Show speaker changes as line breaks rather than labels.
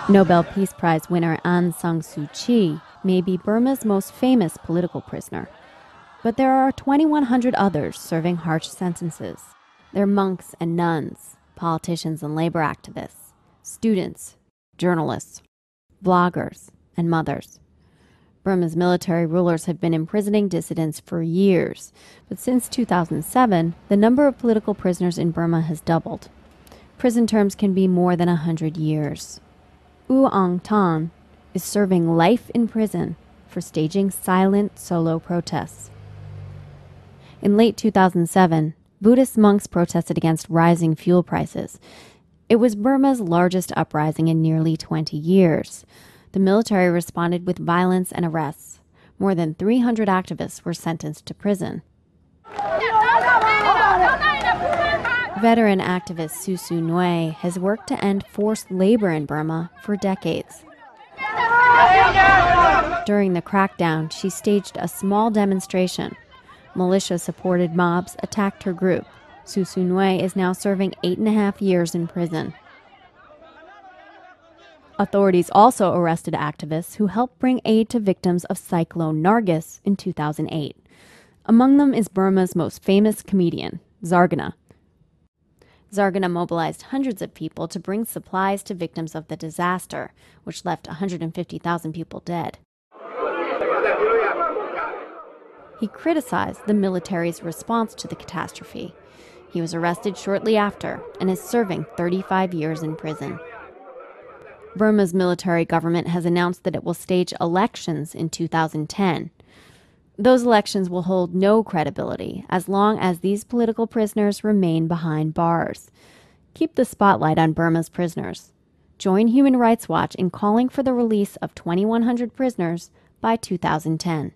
Nobel Peace Prize winner Aung San Suu Kyi may be Burma's most famous political prisoner, but there are 2,100 others serving harsh sentences. They're monks and nuns, politicians and labor activists, students, journalists, bloggers, and mothers. Burma's military rulers have been imprisoning dissidents for years, but since 2007, the number of political prisoners in Burma has doubled. Prison terms can be more than 100 years. U Aung Tan is serving life in prison for staging silent solo protests. In late 2007, Buddhist monks protested against rising fuel prices. It was Burma's largest uprising in nearly 20 years. The military responded with violence and arrests. More than 300 activists were sentenced to prison. Veteran activist Susu Nue has worked to end forced labor in Burma for decades. During the crackdown, she staged a small demonstration. Militia-supported mobs attacked her group. Susu Nue is now serving 8.5 years in prison. Authorities also arrested activists who helped bring aid to victims of Cyclone Nargis in 2008. Among them is Burma's most famous comedian, Zargana. Zargana mobilized hundreds of people to bring supplies to victims of the disaster, which left 150,000 people dead. He criticized the military's response to the catastrophe. He was arrested shortly after and is serving 35 years in prison. Burma's military government has announced that it will stage elections in 2010. Those elections will hold no credibility as long as these political prisoners remain behind bars. Keep the spotlight on Burma's prisoners. Join Human Rights Watch in calling for the release of 2,100 prisoners by 2010.